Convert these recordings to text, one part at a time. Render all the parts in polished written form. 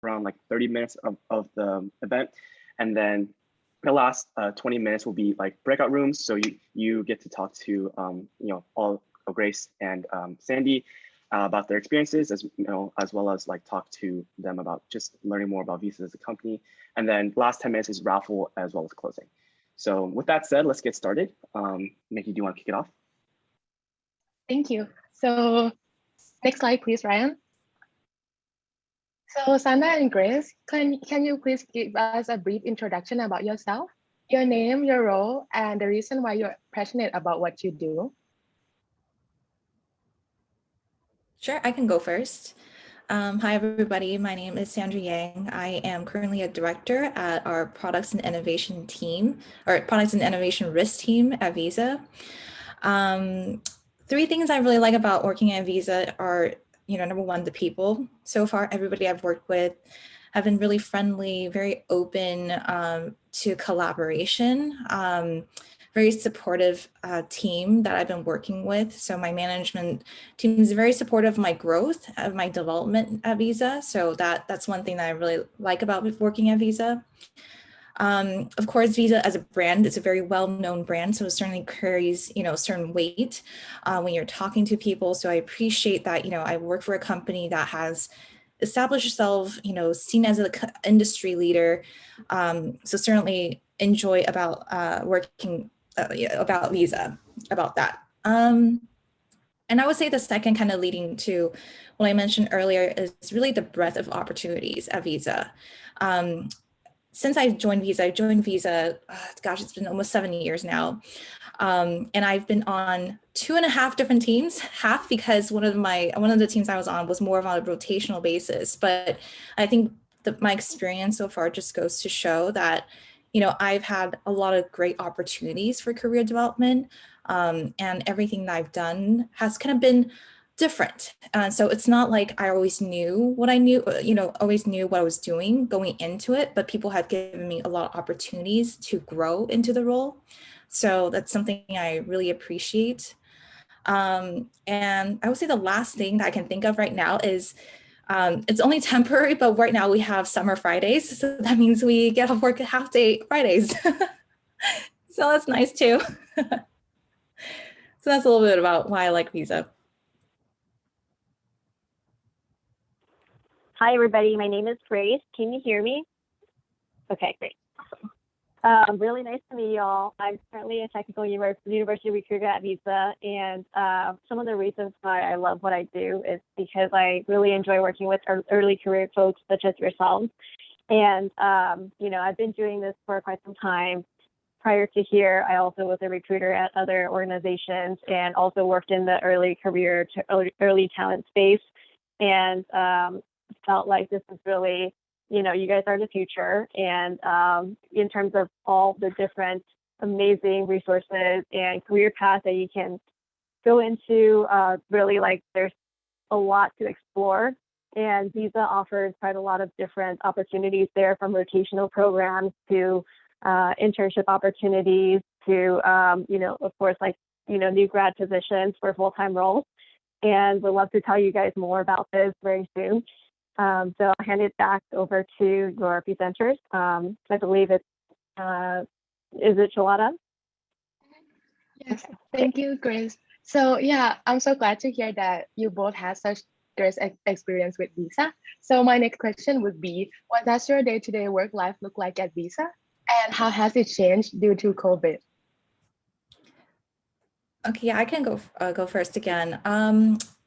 around like 30 minutes of the event. And then the last 20 minutes will be like breakout rooms. So you get to talk to, all Grace and Sandy about their experiences, as well as like talk to them about just learning more about Visa as a company. And then last 10 minutes is raffle as well as closing. So with that said, let's get started. Mickey, do you want to kick it off? Thank you. So next slide, please, Ryan. So Sandra and Grace, can you please give us a brief introduction about yourself, your name, your role, and the reason why you're passionate about what you do? Sure, I can go first. Hi, everybody. My name is Sandra Yang. I am currently a director at our Products and Innovation team, or Products and Innovation Risk team at Visa. Three things I really like about working at Visa are, number one, the people. So far, everybody I've worked with have been really friendly, very open to collaboration. Very supportive team that I've been working with. So my management team is very supportive of my growth, of my development at Visa. So that's one thing that I really like about working at Visa. Of course, Visa as a brand, it's a very well-known brand, so it certainly carries, certain weight when you're talking to people. So I appreciate that, I work for a company that has established itself, seen as an industry leader. So certainly enjoy about working about Visa, about that. And I would say the second kind of leading to what I mentioned earlier is really the breadth of opportunities at Visa. Since I joined Visa, gosh, it's been almost 7 years now. And I've been on 2.5 different teams, half because one of the teams I was on was more of on a rotational basis. But I think my experience so far just goes to show that I've had a lot of great opportunities for career development, and everything that I've done has kind of been different. So it's not like I always knew what I knew, always knew what I was doing going into it, but people have given me a lot of opportunities to grow into the role. So that's something I really appreciate. And I would say the last thing that I can think of right now is it's only temporary, but right now we have summer Fridays. So that means we get off work half day Fridays. So that's nice too. So that's a little bit about why I like Visa. Hi, everybody. My name is Grace. Can you hear me? Okay, great. Awesome. Really nice to meet you all. I'm currently a technical university recruiter at Visa, and some of the reasons why I love what I do is because I really enjoy working with early career folks such as yourselves. And, I've been doing this for quite some time. Prior to here, I also was a recruiter at other organizations and also worked in the early career to early talent space. And felt like this is really, you guys are the future. And in terms of all the different amazing resources and career paths that you can go into, really like there's a lot to explore. And Visa offers quite a lot of different opportunities there, from rotational programs to internship opportunities to, of course, like, new grad positions for full-time roles. And we'd love to tell you guys more about this very soon. So I'll hand it back over to your presenters. I believe it's, is it Shalada? Yes, okay. Thank you, Grace. So yeah, I'm so glad to hear that you both have such great experience with Visa. So my next question would be, what does your day-to-day work life look like at Visa? And how has it changed due to COVID? Okay, yeah, I can go first again.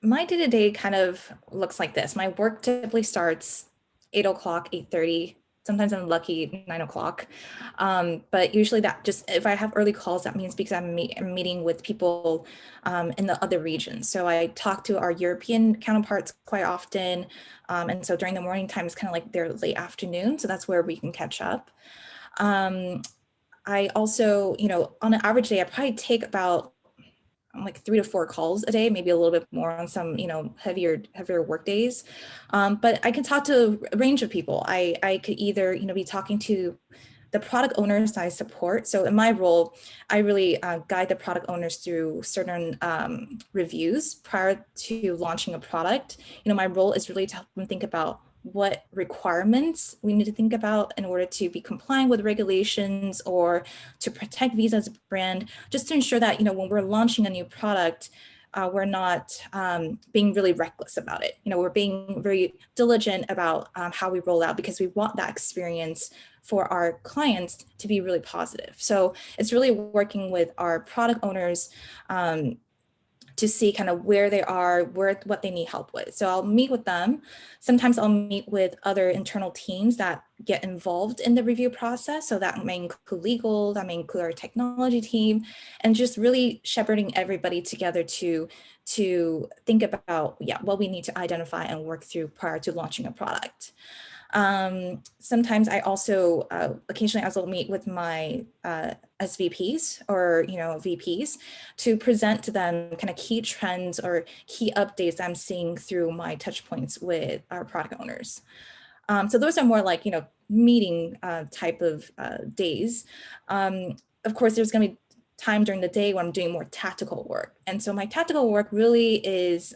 My day-to-day kind of looks like this. My work typically starts 8 o'clock, 8:30. Sometimes I'm lucky 9 o'clock. But usually that just, if I have early calls, that means because I'm meeting with people in the other regions. So I talk to our European counterparts quite often. And so during the morning time, it's kind of like their late afternoon. So that's where we can catch up. I also, on an average day, I probably take about like 3 to 4 calls a day, maybe a little bit more on some, heavier work days. But I can talk to a range of people. I could either, be talking to the product owners that I support. So in my role, I really guide the product owners through certain reviews prior to launching a product. My role is really to help them think about what requirements we need to think about in order to be compliant with regulations or to protect Visa as a brand, just to ensure that, when we're launching a new product, we're not being really reckless about it. We're being very diligent about how we roll out, because we want that experience for our clients to be really positive. So it's really working with our product owners to see kind of where they are, what they need help with. So I'll meet with them. Sometimes I'll meet with other internal teams that get involved in the review process. So that may include legal, that may include our technology team, and just really shepherding everybody together to think about what we need to identify and work through prior to launching a product. Sometimes I also, occasionally I will meet with my SVPs or, VPs to present to them kind of key trends or key updates I'm seeing through my touch points with our product owners. So those are more like, meeting type of days. Of course, there's going to be time during the day when I'm doing more tactical work. And so my tactical work really is,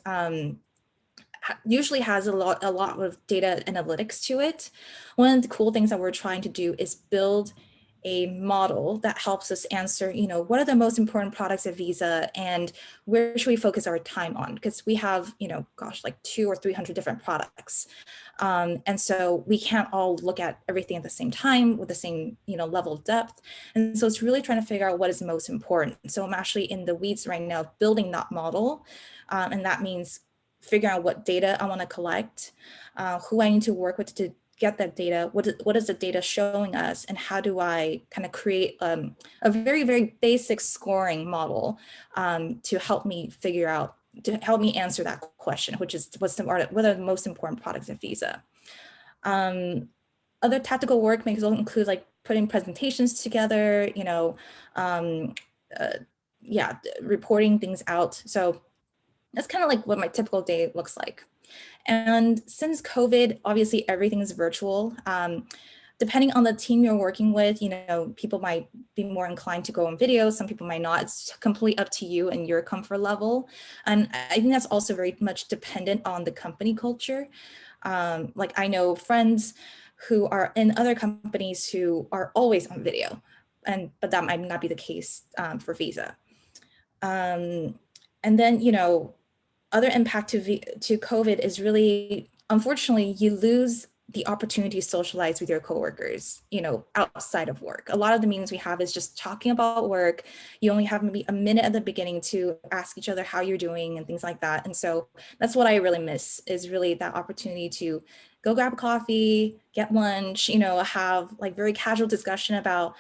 usually has a lot of data analytics to it. One of the cool things that we're trying to do is build a model that helps us answer, what are the most important products at Visa and where should we focus our time on? Because we have, like 200 or 300 different products. And so we can't all look at everything at the same time with the same, level of depth. And so it's really trying to figure out what is most important. So I'm actually in the weeds right now building that model. And that means figuring out what data I want to collect, who I need to work with to get that data, what is the data showing us, and how do I kind of create a very, very basic scoring model to help me figure out, to help me answer that question, which is what are the most important products at Visa. Other tactical work may include like putting presentations together, reporting things out. So that's kind of like what my typical day looks like. And since COVID, obviously everything is virtual. Depending on the team you're working with, people might be more inclined to go on video. Some people might not. It's completely up to you and your comfort level. And I think that's also very much dependent on the company culture. Like I know friends who are in other companies who are always on video, but that might not be the case for Visa. And then, other impact to COVID is really, unfortunately, you lose the opportunity to socialize with your coworkers, outside of work. A lot of the meetings we have is just talking about work. You only have maybe a minute at the beginning to ask each other how you're doing and things like that. And so that's what I really miss, is really that opportunity to go grab a coffee, get lunch, have like very casual discussion about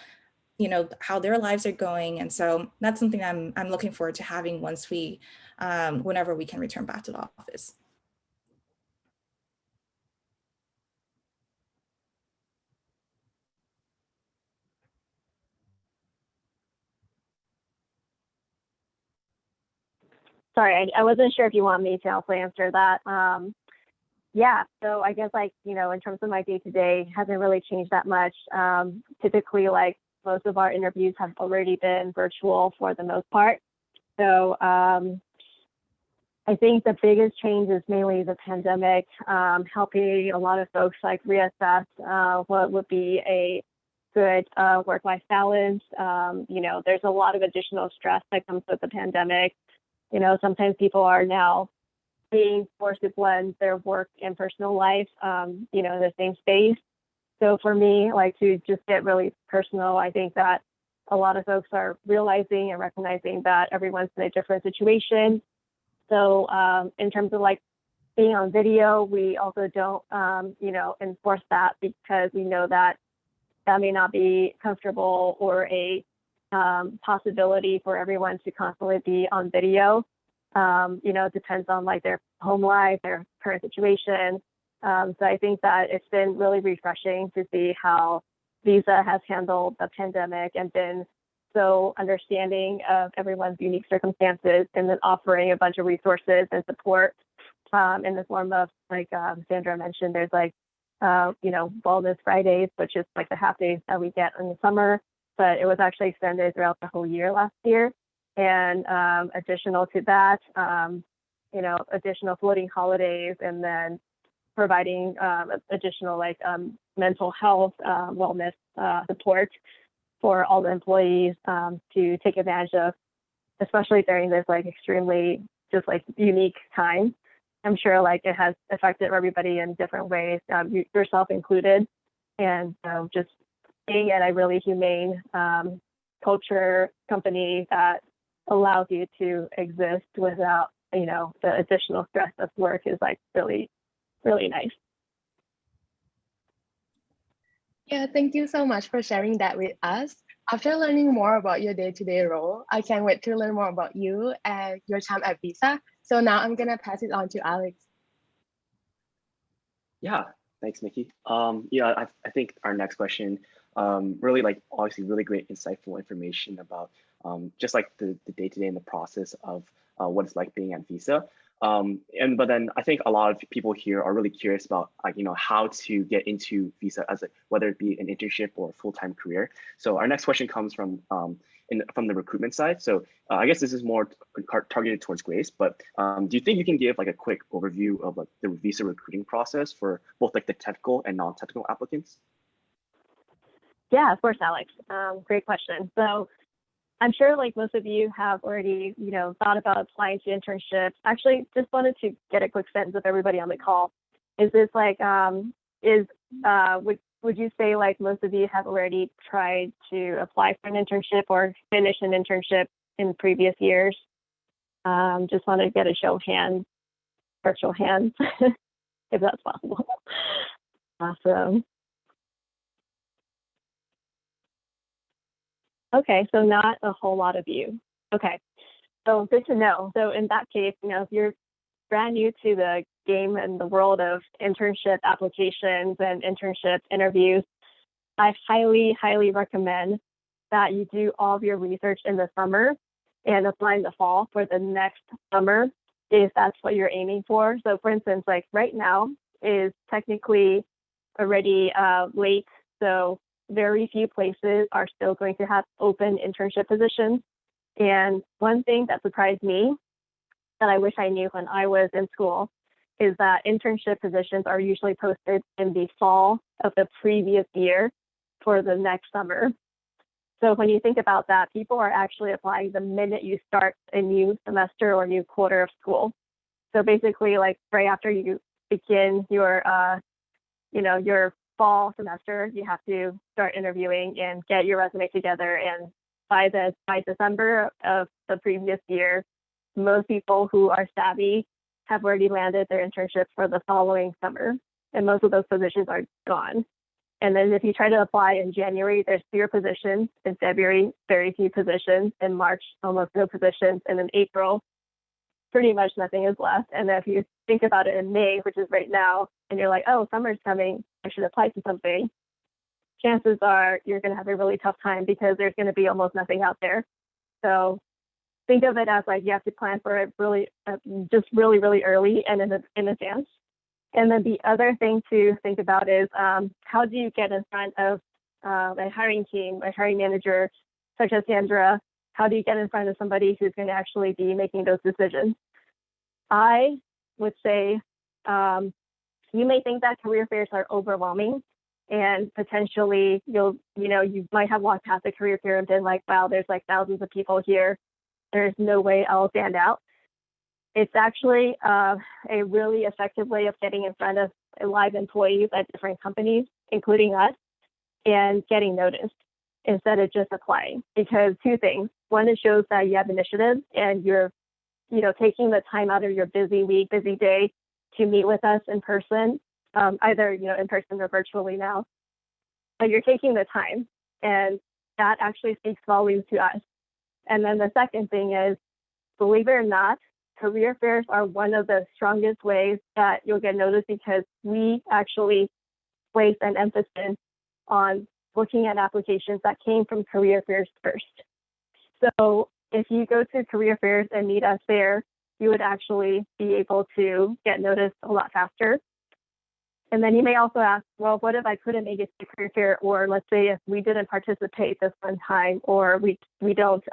how their lives are going. And so that's something I'm looking forward to having once we, whenever we can return back to the office. Sorry, I wasn't sure if you want me to also answer that. Yeah, so I guess in terms of my day-to-day, hasn't really changed that much. Typically, most of our interviews have already been virtual for the most part. So I think the biggest change is mainly the pandemic, helping a lot of folks reassess what would be a good work-life balance. There's a lot of additional stress that comes with the pandemic. Sometimes people are now being forced to blend their work and personal life, in the same space. So for me, to just get really personal, I think that a lot of folks are realizing and recognizing that everyone's in a different situation. So in terms of being on video, we also don't, enforce that, because we know that that may not be comfortable or a possibility for everyone to constantly be on video. It depends on their home life, their current situation. So I think that it's been really refreshing to see how Visa has handled the pandemic and been so understanding of everyone's unique circumstances, and then offering a bunch of resources and support in the form of, Sandra mentioned, there's Wellness Fridays, which is the half days that we get in the summer, but it was actually extended throughout the whole year last year. And additional to that, additional floating holidays, and then providing additional mental health, wellness support for all the employees to take advantage of, especially during this extremely just unique time. I'm sure it has affected everybody in different ways, yourself included, and just being at a really humane culture company that allows you to exist without the additional stress of work is really, really nice. Yeah, thank you so much for sharing that with us. After learning more about your day-to-day role, I can't wait to learn more about you and your time at Visa. So now I'm gonna pass it on to Alex. Yeah, thanks, Nikki. Yeah, I think our next question, really obviously really great insightful information about just the day-to-day and the process of what it's like being at Visa. But then I think a lot of people here are really curious about how to get into Visa as whether it be an internship or a full-time career. So our next question comes from the recruitment side. So I guess this is more targeted towards Grace, but do you think you can give a quick overview of the Visa recruiting process for both the technical and non-technical applicants? Yeah, of course, Alex. Great question. So I'm sure most of you have already, thought about applying to internships. Actually, just wanted to get a quick sentence of everybody on the call. Is this would you say most of you have already tried to apply for an internship or finish an internship in previous years? Just want to get a show of hands, virtual hands, if that's possible. Awesome. Okay, so not a whole lot of you. Okay, so good to know. So in that case, if you're brand new to the game and the world of internship applications and internship interviews, I highly, highly recommend that you do all of your research in the summer and apply in the fall for the next summer, if that's what you're aiming for. So for instance, right now is technically already late, so very few places are still going to have open internship positions. And one thing that surprised me that I wish I knew when I was in school is that internship positions are usually posted in the fall of the previous year for the next summer. So when you think about that, people are actually applying the minute you start a new semester or new quarter of school. So basically right after you begin your fall semester, you have to start interviewing and get your resume together. And by December of the previous year, most people who are savvy have already landed their internships for the following summer, and most of those positions are gone. And then if you try to apply in January, there's fewer positions. In February, very few positions. In March, almost no positions. And in April, pretty much nothing is left. And if you think about it in May, which is right now, and you're like, oh, summer's coming, I should apply to something, chances are you're going to have a really tough time because there's going to be almost nothing out there. So think of it as you have to plan for it really, just really, really early and in advance. And then the other thing to think about is how do you get in front of a hiring team, a hiring manager such as Sandra? How do you get in front of somebody who's going to actually be making those decisions? I would say you may think that career fairs are overwhelming, and potentially you might have walked past a career fair and been like, wow, there's thousands of people here. There's no way I'll stand out. It's actually a really effective way of getting in front of live employees at different companies, including us, and getting noticed instead of just applying. Because two things. One, it shows that you have initiative and you're taking the time out of your busy week, busy day to meet with us in person, either in person or virtually now. But you're taking the time, and that actually speaks volumes to us. And then the second thing is, believe it or not, career fairs are one of the strongest ways that you'll get noticed, because we actually place an emphasis on looking at applications that came from career fairs first. So if you go to career fairs and meet us there, you would actually be able to get noticed a lot faster. And then you may also ask, well, what if I couldn't make it to career fair? Or let's say if we didn't participate this one time, or we don't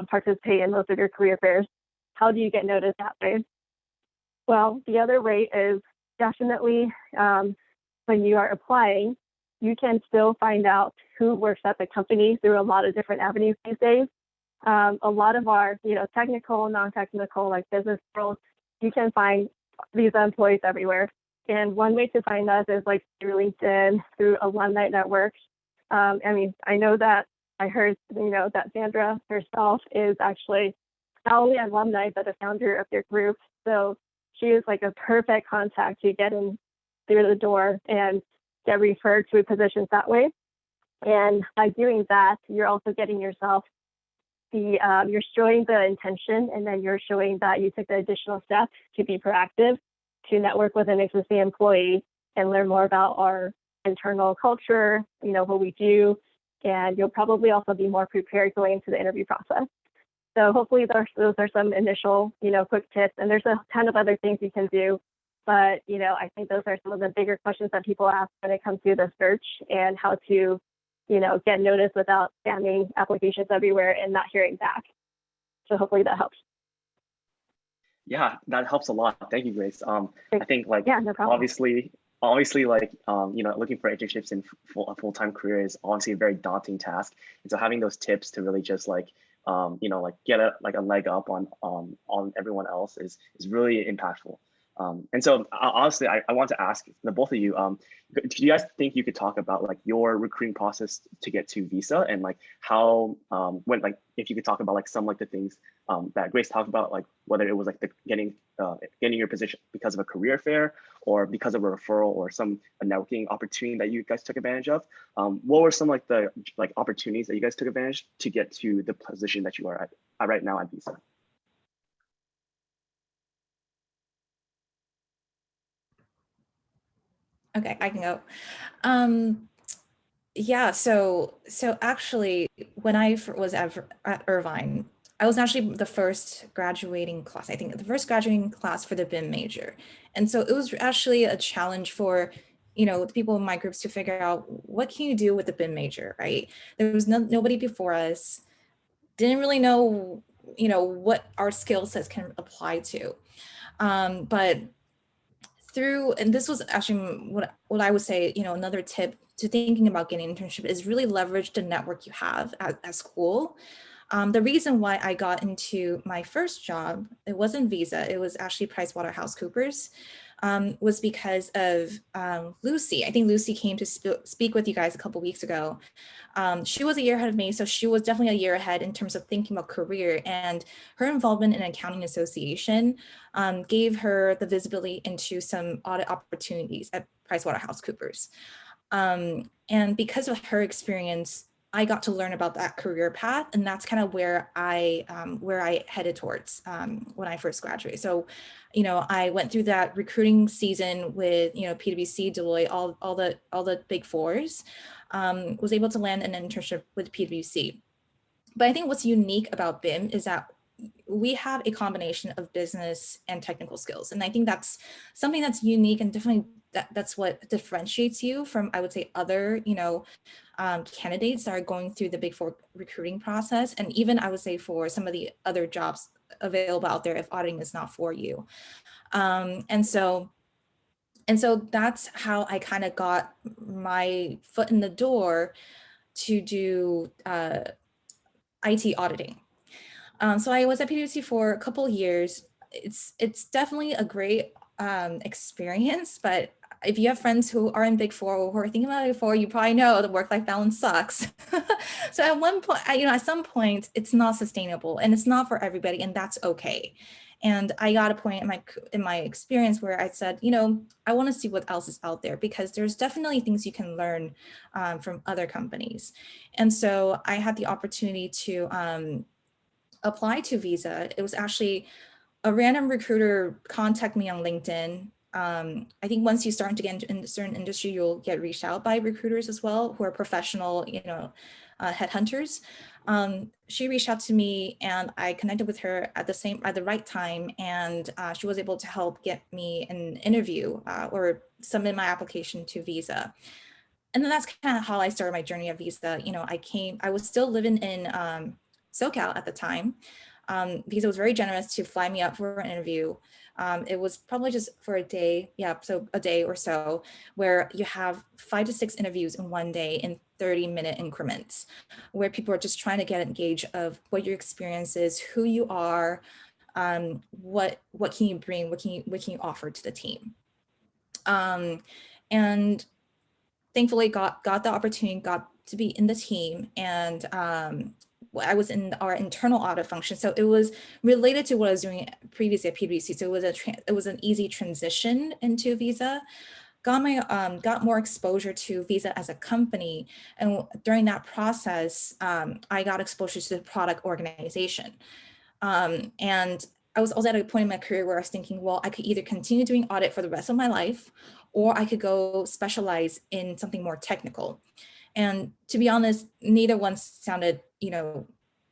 participate in most of your career fairs, how do you get noticed that way? Well, the other way is definitely, when you are applying, you can still find out who works at the company through a lot of different avenues these days. A lot of our, technical, non-technical, like business roles, you can find Visa employees everywhere. And one way to find us is like through LinkedIn, through alumni networks. I know that I heard, that Sandra herself is actually not only an alumni, but a founder of your group. So she is like a perfect contact to get in through the door and get referred to positions that way. And by doing that, you're also getting yourself you're showing the intention, and then you're showing that you took the additional step to be proactive, to network with an existing employee and learn more about our internal culture, what we do, and you'll probably also be more prepared going into the interview process. So hopefully those are some initial, quick tips, and there's a ton of other things you can do. But, I think those are some of the bigger questions that people ask when it comes to the search and how to, get noticed without spamming applications everywhere and not hearing back. So hopefully that helps. Yeah, that helps a lot. Thank you, Grace. I think yeah, no problem. obviously looking for internships in a full-time career is obviously a very daunting task. And so having those tips to really just get a leg up on everyone else is really impactful. And so honestly, I want to ask the both of you, do you guys think you could talk about your recruiting process to get to Visa, and how if you could talk about some the things that Grace talked about, whether it was the getting your position because of a career fair or because of a referral or some networking opportunity that you guys took advantage of. What were some the opportunities that you guys took advantage to get to the position that you are at right now at Visa? Okay, I can go. Yeah, so actually, when I was at Irvine, I was actually the first graduating class. I think the first graduating class for the BIM major, and so it was actually a challenge for the people in my groups to figure out what can you do with the BIM major, right? There was nobody before us, didn't really know what our skill sets can apply to, but and this was actually what I would say, another tip to thinking about getting an internship is really leverage the network you have at school. The reason why I got into my first job, it wasn't Visa, it was actually PricewaterhouseCoopers, was because of Lucy. I think Lucy came to speak with you guys a couple weeks ago. She was a year ahead of me, so she was definitely a year ahead in terms of thinking about career, and her involvement in an accounting association gave her the visibility into some audit opportunities at PricewaterhouseCoopers. And because of her experience, I got to learn about that career path, and that's kind of where I headed towards when I first graduated. So, I went through that recruiting season with PwC, Deloitte, all the big fours. Was able to land an internship with PwC. But I think what's unique about BIM is that we have a combination of business and technical skills, and I think that's something that's unique, and definitely that's what differentiates you from, I would say, other candidates that are going through the Big Four recruiting process, and even I would say for some of the other jobs available out there if auditing is not for you. And so that's how I kind of got my foot in the door to do IT auditing. So I was at PwC for a couple of years. It's definitely a great experience, but if you have friends who are in Big Four or who are thinking about Big Four, you probably know the work-life balance sucks. So at one point, at some point, it's not sustainable and it's not for everybody, and that's okay. And I got a point in my experience where I said, I want to see what else is out there, because there's definitely things you can learn from other companies. And so I had the opportunity to apply to Visa. It was actually a random recruiter contact me on LinkedIn. I think once you start to get into a certain industry, you'll get reached out by recruiters as well, who are professional, headhunters. She reached out to me, and I connected with her at the right time, and she was able to help get me an interview or submit my application to Visa. And then that's kind of how I started my journey at Visa. I was still living in SoCal at the time. Visa was very generous to fly me up for an interview. It was probably just for a day, so a day or so, where you have 5 to 6 interviews in one day in 30-minute increments, where people are just trying to get a gauge of what your experience is, who you are, what can you bring, what can you offer to the team. And thankfully got the opportunity, got to be in the team, and I was in our internal audit function. So it was related to what I was doing previously at PwC. So it was an easy transition into Visa. Got more exposure to Visa as a company. And during that process, I got exposure to the product organization. And I was also at a point in my career where I was thinking, well, I could either continue doing audit for the rest of my life, or I could go specialize in something more technical. And to be honest, neither one sounded,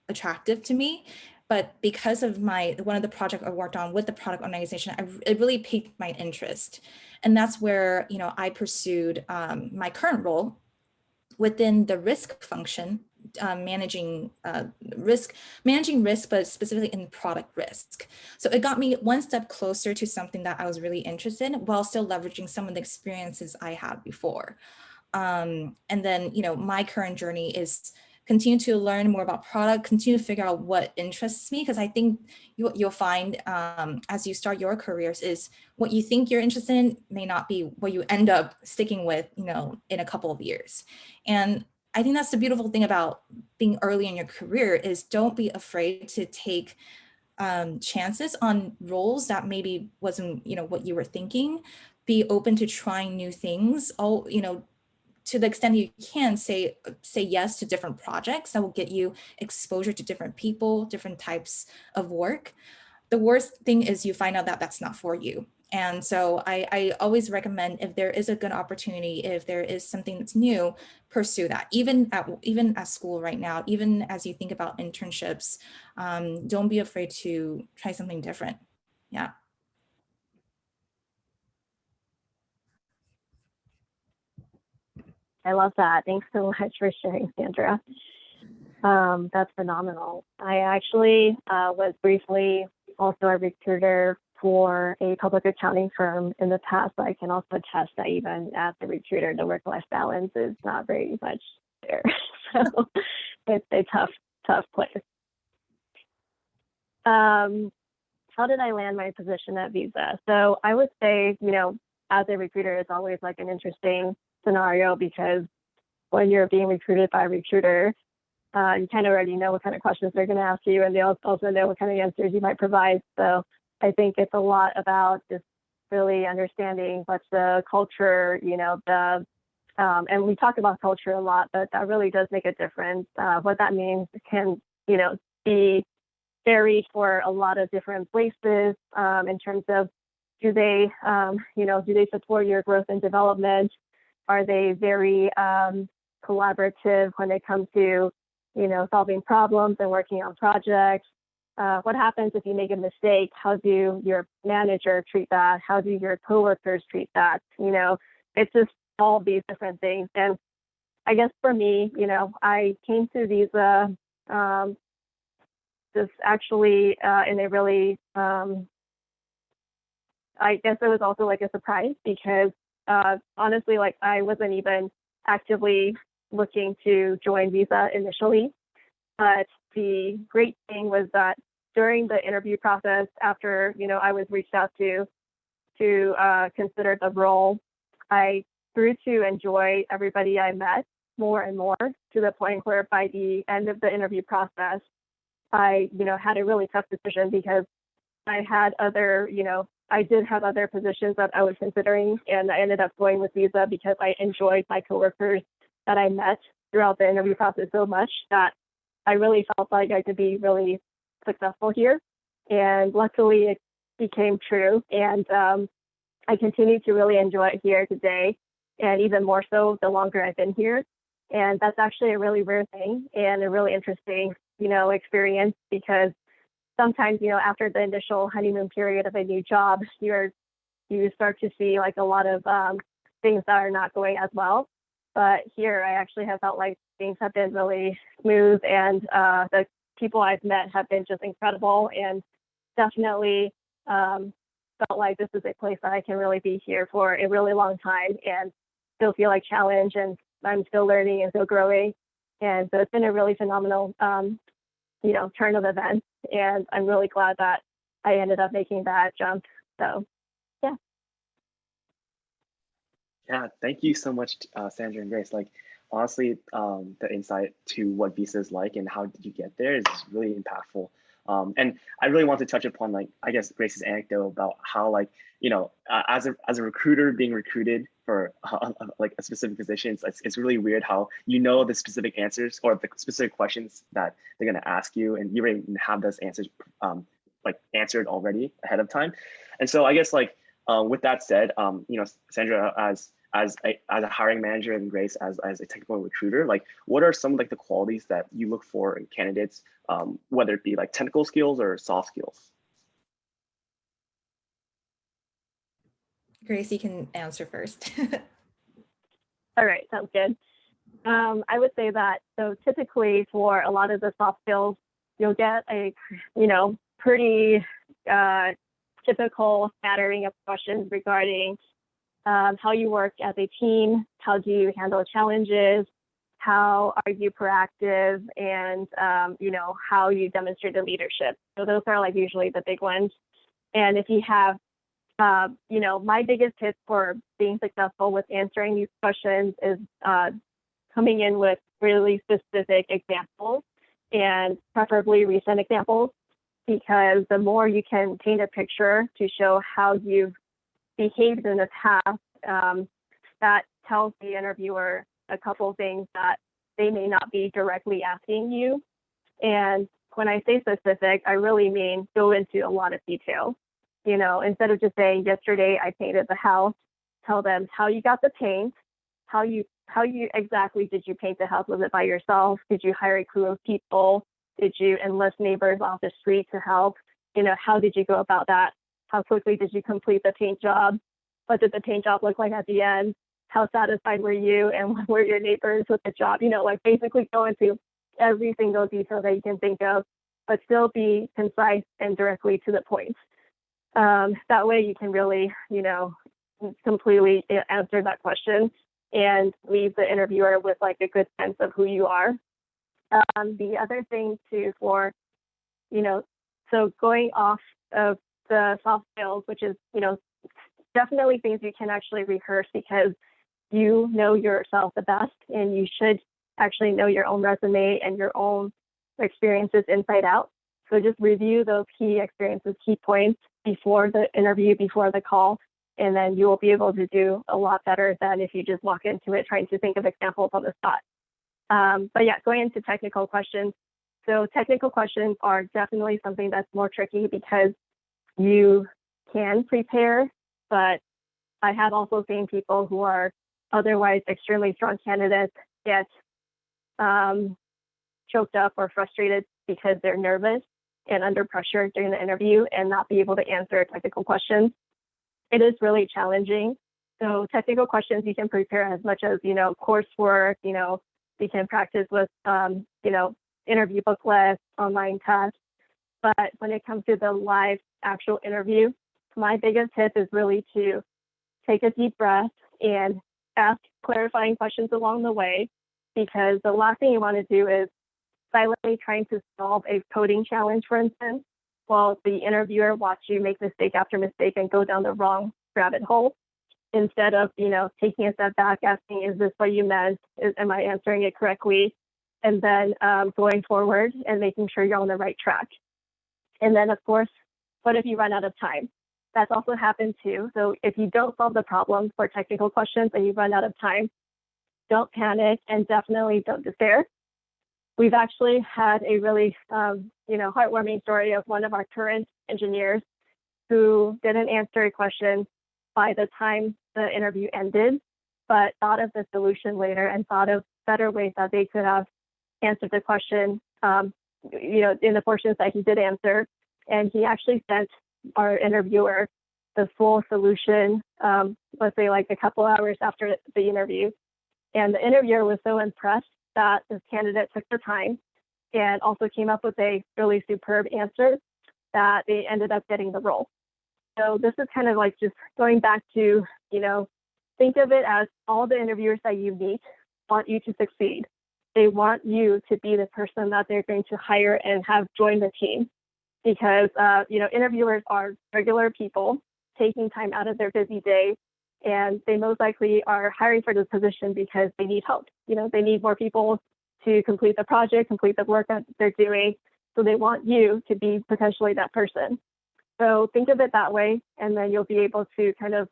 attractive to me. But because of one of the projects I worked on with the product organization, it really piqued my interest. And that's where, I pursued my current role within the risk function, managing risk, but specifically in product risk. So it got me one step closer to something that I was really interested in, while still leveraging some of the experiences I had before. And then, my current journey is continue to learn more about product, continue to figure out what interests me, because I think you'll find as you start your careers is what you think you're interested in may not be what you end up sticking with, in a couple of years. And I think that's the beautiful thing about being early in your career is don't be afraid to take chances on roles that maybe wasn't, what you were thinking. Be open to trying new things. To the extent you can say yes to different projects that will get you exposure to different people, different types of work. The worst thing is you find out that that's not for you. And so I always recommend, if there is a good opportunity, if there is something that's new, pursue that. Even at school right now, even as you think about internships, don't be afraid to try something different. Yeah. I love that. Thanks so much for sharing, Sandra. That's phenomenal. I actually was briefly also a recruiter for a public accounting firm in the past, but I can also attest that even as a recruiter, the work-life balance is not very much there. So it's a tough place. How did I land my position at Visa? So I would say, as a recruiter, it's always like an interesting scenario, because when you're being recruited by a recruiter, you kind of already know what kind of questions they're going to ask you, and they also know what kind of answers you might provide. So I think it's a lot about just really understanding what's the culture, and we talk about culture a lot, but that really does make a difference. What that means can, be varied for a lot of different places in terms of do they support your growth and development? Are they very collaborative when it comes to, solving problems and working on projects? What happens if you make a mistake? How do your manager treat that? How do your coworkers treat that? It's just all these different things. And I guess for me, I came to Visa just actually in a really, I guess it was also like a surprise, because honestly, like I wasn't even actively looking to join Visa initially. But the great thing was that during the interview process, after, I was reached out to consider the role, I grew to enjoy everybody I met more and more, to the point where by the end of the interview process, I, had a really tough decision, because I had I did have other positions that I was considering, and I ended up going with Visa because I enjoyed my coworkers that I met throughout the interview process so much that I really felt like I could be really successful here. And luckily it became true. And I continue to really enjoy it here today, and even more so the longer I've been here. And that's actually a really rare thing and a really interesting, experience, because sometimes, after the initial honeymoon period of a new job, you start to see like a lot of things that are not going as well. But here I actually have felt like things have been really smooth, and the people I've met have been just incredible, and definitely felt like this is a place that I can really be here for a really long time and still feel like challenged, and I'm still learning and still growing. And so it's been a really phenomenal, turn of events. And I'm really glad that I ended up making that jump. So, yeah. Yeah, thank you so much, Sandra and Grace. Like, honestly, the insight to what visa is like and how did you get there is really impactful. And I really want to touch upon, like, I guess Grace's anecdote about how, like, as a recruiter being recruited for like a specific position, it's really weird how the specific answers or the specific questions that they're gonna ask you, and you already have those answers like answered already ahead of time. And so I guess, like, with that said, Sandra, as a hiring manager, and Grace as a technical recruiter, like, what are some of, like, the qualities that you look for in candidates, whether it be like technical skills or soft skills? Grace, you can answer first. All right, sounds good. I would say that, so typically for a lot of the soft skills, you'll get a, pretty typical smattering of questions regarding how you work as a team, how do you handle challenges, how are you proactive, and how you demonstrate the leadership. So those are, like, usually the big ones. And if you have, my biggest tip for being successful with answering these questions is coming in with really specific examples, and preferably recent examples, because the more you can paint a picture to show how you've behaved in the past, that tells the interviewer a couple of things that they may not be directly asking you. And when I say specific, I really mean go into a lot of detail. Instead of just saying, yesterday I painted the house, tell them how you got the paint, how you exactly did you paint the house? Was it by yourself? Did you hire a crew of people? Did you enlist neighbors off the street to help? How did you go about that? How quickly did you complete the paint job? What did the paint job look like at the end? How satisfied were you and were your neighbors with the job? Like, basically go into every single detail that you can think of, but still be concise and directly to the point. That way you can really, completely answer that question and leave the interviewer with, like, a good sense of who you are. The other thing too, so going off of the soft skills, which is, definitely things you can actually rehearse, because you know yourself the best, and you should actually know your own resume and your own experiences inside out. So just review those key experiences, key points before the interview, before the call, and then you will be able to do a lot better than if you just walk into it trying to think of examples on the spot. But yeah, going into technical questions. So technical questions are definitely something that's more tricky, because you can prepare, but I have also seen people who are otherwise extremely strong candidates get choked up or frustrated because they're nervous and under pressure during the interview and not be able to answer technical questions. It is really challenging. So technical questions, you can prepare as much as, coursework, you can practice with, interview booklets, online tests. But when it comes to the live actual interview, my biggest tip is really to take a deep breath and ask clarifying questions along the way, because the last thing you want to do is silently trying to solve a coding challenge, for instance, while the interviewer watch you make mistake after mistake and go down the wrong rabbit hole. Instead of, taking a step back, asking, is this what you meant? Am I answering it correctly? And then going forward and making sure you're on the right track. And then, of course, what if you run out of time? That's also happened too. So if you don't solve the problem for technical questions and you run out of time, don't panic, and definitely don't despair. We've actually had a really, heartwarming story of one of our current engineers who didn't answer a question by the time the interview ended, but thought of the solution later and thought of better ways that they could have answered the question, in the portions that he did answer. And he actually sent our interviewer the full solution, let's say like a couple hours after the interview. And the interviewer was so impressed that this candidate took the time and also came up with a really superb answer that they ended up getting the role. So this is kind of like just going back to, think of it as all the interviewers that you meet want you to succeed. They want you to be the person that they're going to hire and have join the team, because interviewers are regular people taking time out of their busy day, and they most likely are hiring for this position because they need help. They need more people to complete the project, complete the work that they're doing. So they want you to be potentially that person. So think of it that way, and then you'll be able to kind of,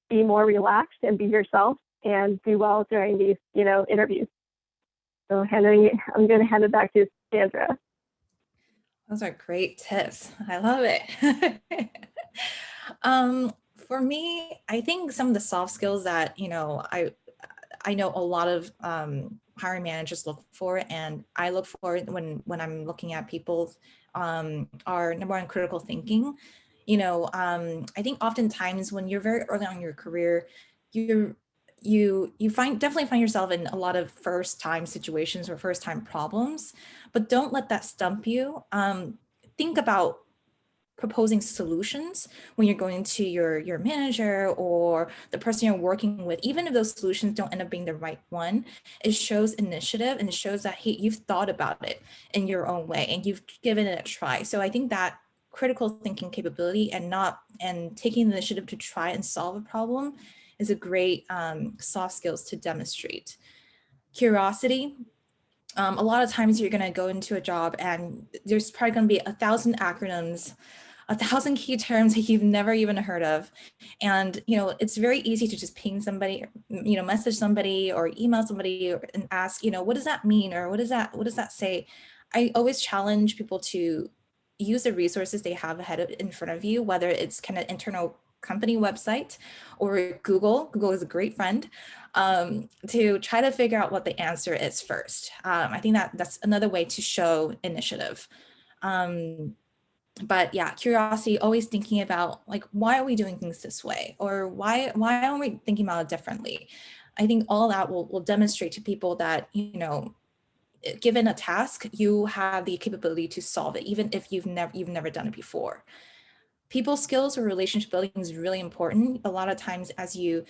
be more relaxed and be yourself and do well during these, interviews. So I'm going to hand it back to Sandra. Those are great tips. I love it. For me, I think some of the soft skills that, I know a lot of hiring managers look for, and I look for when I'm looking at people, are number one, critical thinking. I think oftentimes when you're very early on in your career, you definitely find yourself in a lot of first time situations or first time problems, but don't let that stump you. Think about proposing solutions when you're going to your manager or the person you're working with. Even if those solutions don't end up being the right one, it shows initiative, and it shows that, hey, you've thought about it in your own way and you've given it a try. So I think that critical thinking capability and taking the initiative to try and solve a problem is a great soft skills to demonstrate. Curiosity. A lot of times you're going to go into a job and there's probably going to be 1,000 acronyms, 1,000 key terms that you've never even heard of. And, it's very easy to just ping somebody, message somebody or email somebody and ask, what does that mean? Or what does that say? I always challenge people to use the resources they have in front of you, whether it's kind of internal company website or Google. Google is a great friend, to try to figure out what the answer is first. I think that's another way to show initiative. But yeah, curiosity, always thinking about like, why are we doing things this way? Or why aren't we thinking about it differently? I think all that will demonstrate to people that, given a task, you have the capability to solve it, even if you've never done it before. People skills or relationship building is really important. A lot of times as you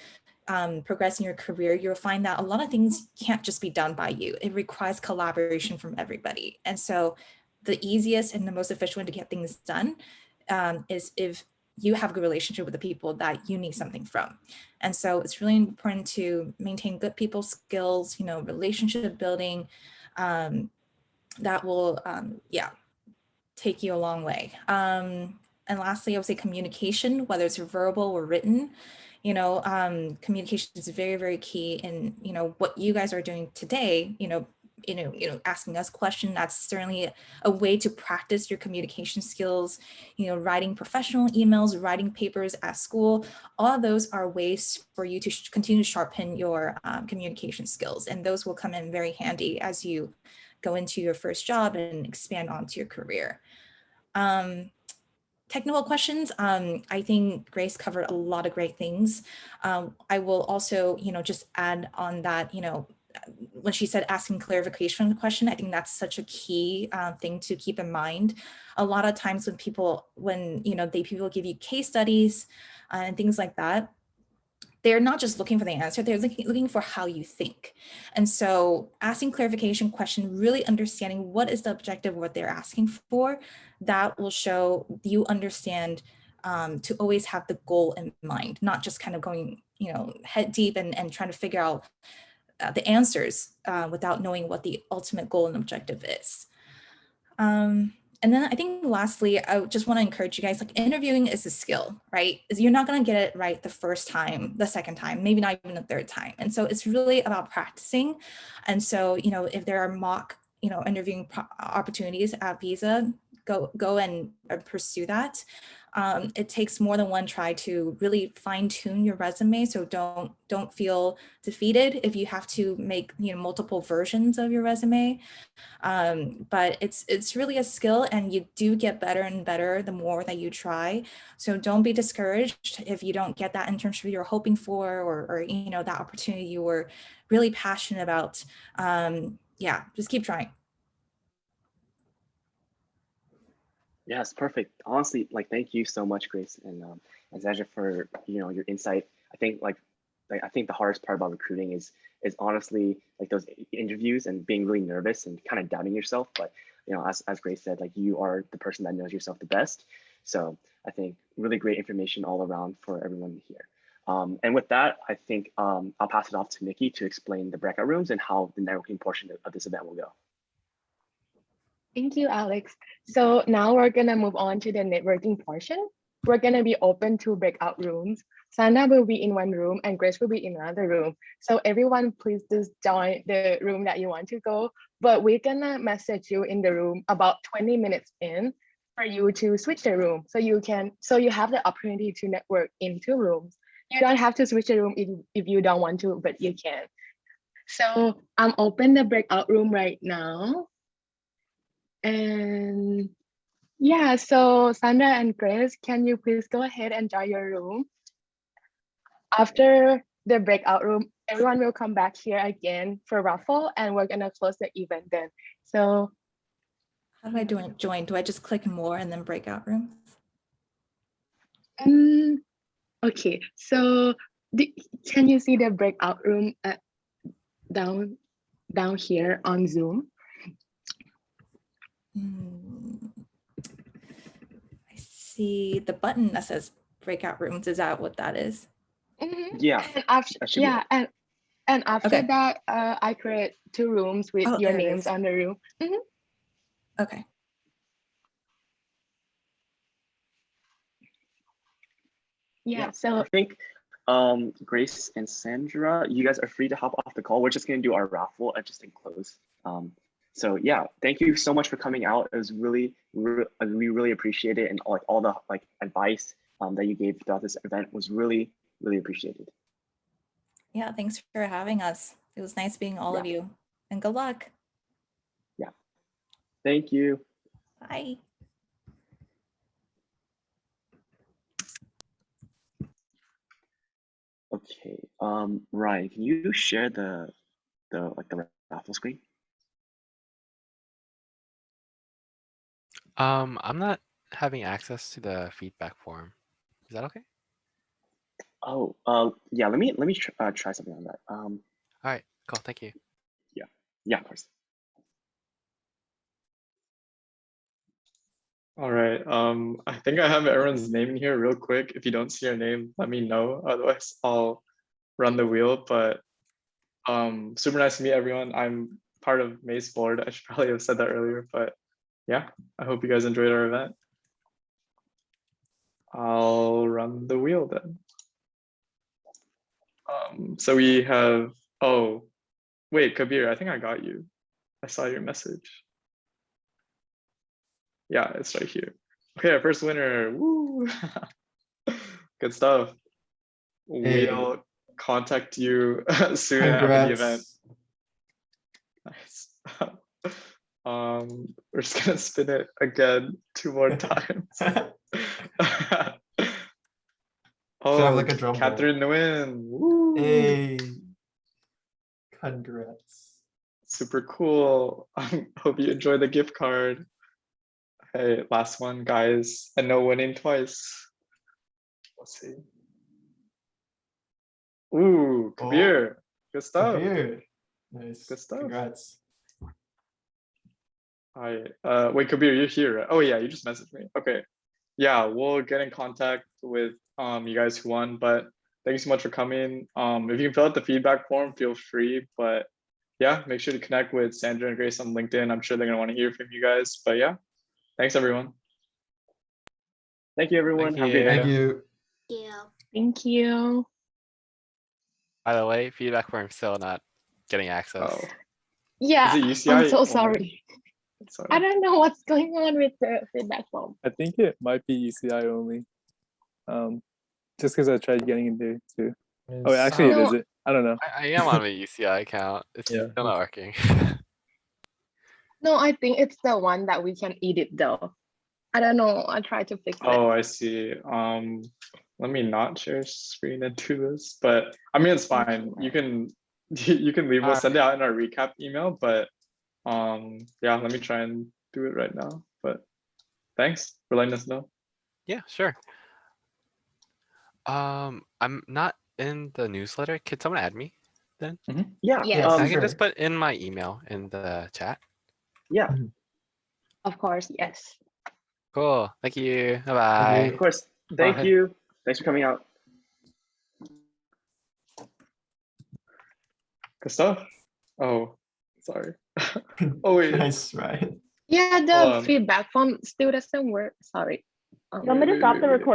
progress in your career, you'll find that a lot of things can't just be done by you. It requires collaboration from everybody. And so the easiest and the most efficient way to get things done is if you have a good relationship with the people that you need something from. And so it's really important to maintain good people skills, relationship building, that will, take you a long way. And lastly, I would say communication, whether it's verbal or written. Communication is very, very key in, what you guys are doing today, asking us questions. That's certainly a way to practice your communication skills, writing professional emails, writing papers at school. All of those are ways for you to continue to sharpen your communication skills. And those will come in very handy as you go into your first job and expand onto your career. Technical questions, I think Grace covered a lot of great things. I will also, just add on that, when she said asking clarification question, I think that's such a key thing to keep in mind. A lot of times when people give you case studies and things like that, they're not just looking for the answer, they're looking for how you think. And so asking clarification question, really understanding what is the objective of what they're asking for, that will show you understand to always have the goal in mind, not just kind of going, head deep and trying to figure out the answers without knowing what the ultimate goal and objective is. And then I think lastly, I just want to encourage you guys, like interviewing is a skill, right? You're not going to get it right the first time, the second time, maybe not even the third time. And so it's really about practicing. And so, if there are mock, interviewing opportunities at Visa, go and pursue that. It takes more than one try to really fine tune your resume. So don't feel defeated if you have to make, multiple versions of your resume. But it's really a skill, and you do get better and better the more that you try. So don't be discouraged if you don't get that internship you're hoping for, or that opportunity you were really passionate about. Yeah, just keep trying. Yes, perfect. Honestly, like thank you so much, Grace and Zaja for your insight. I think I think the hardest part about recruiting is honestly like those interviews and being really nervous and kind of doubting yourself. But as Grace said, like you are the person that knows yourself the best. So I think really great information all around for everyone here. And with that, I think I'll pass it off to Nikki to explain the breakout rooms and how the networking portion of this event will go. Thank you, Alex. So now we're gonna move on to the networking portion. We're gonna be open to breakout rooms. Sandra will be in one room and Grace will be in another room. So everyone, please just join the room that you want to go. But we're gonna message you in the room about 20 minutes in for you to switch the room. So you have the opportunity to network in two rooms. You don't have to switch the room if you don't want to, but you can. So I'm open the breakout room right now. And yeah, so Sandra and Grace, can you please go ahead and join your room? After the breakout room, everyone will come back here again for raffle and we're gonna close the event then. So How do I join? Do I just click more and then breakout rooms? okay, so can you see the breakout room down here on Zoom? I see the button that says breakout rooms. Is that what that is? Yeah. And after, and after Okay. that, I create two rooms with your there it names is. on the room. Okay. Yeah, so I think Grace and Sandra, you guys are free to hop off the call. We're just gonna do our raffle just in close. So yeah, thank you so much for coming out. It was we really appreciate it, and all the advice that you gave throughout this event was really appreciated. Yeah, thanks for having us. It was nice being all of you, and good luck. Yeah, thank you. Bye. Okay, Ryan, can you share the raffle screen? I'm not having access to the feedback form. Is that okay? Oh, yeah. Let me try something on that. All right, cool. Thank you. Yeah, of course. All right. I think I have everyone's name in here real quick. If you don't see your name, let me know. Otherwise, I'll run the wheel. But super nice to meet everyone. I'm part of MAISS board. I should probably have said that earlier, but yeah, I hope you guys enjoyed our event. I'll run the wheel then. So we have, oh, wait, Kabir, I think I got you. I saw your message. Yeah, it's right here. Okay, our first winner. Woo! Good stuff. Hey. We'll contact you soon after the event. Nice. We're just gonna spin it again 2 more times. Oh, have like a drum roll. Catherine Nguyen. Woo! Hey. Congrats. Super cool. Hope you enjoy the gift card. Hey, last one, guys, and no winning twice. Let's see. Ooh, Kabir. Good stuff. Kabir. Nice. Good stuff. Congrats. Hi. Wait, Kabir, you're here, right? Oh yeah, you just messaged me. Okay. Yeah, we'll get in contact with you guys who won, but thank you so much for coming. If you can fill out the feedback form, feel free. But yeah, make sure to connect with Sandra and Grace on LinkedIn. I'm sure they're gonna want to hear from you guys. But yeah, thanks everyone. Thank you, everyone. Thank Have a great night. Thank you. thank you. By the way, feedback form still not getting access. Oh, Yeah, is it UCI I'm so only? sorry. Sorry. I don't know what's going on with the feedback form. I think it might be UCI only. Just because I tried getting in there too. Oh, actually, No. it is. I don't know. I am on the UCI account. It's Yeah. still not working. No, I think it's the one that we can edit though. I don't know. I tried to fix it. Oh, I see. Let me not share screen and do this, but I mean it's fine. You can leave. We'll send it out in our recap email, but yeah, let me try and do it right now. But thanks for letting us know. Yeah, sure. I'm not in the newsletter. Could someone add me then? Yeah. Yes. I can sure. just put in my email in the chat. Yeah. Of course, yes. Cool. Thank you. Bye Thank bye. you. Of course. Thank Bye. you. Thanks for coming out. Gustav? Oh, sorry. Oh wait. Nice, right? Yeah, Hold the on. feedback form still doesn't work. Sorry. You want me to Wait, stop wait, the wait. recording?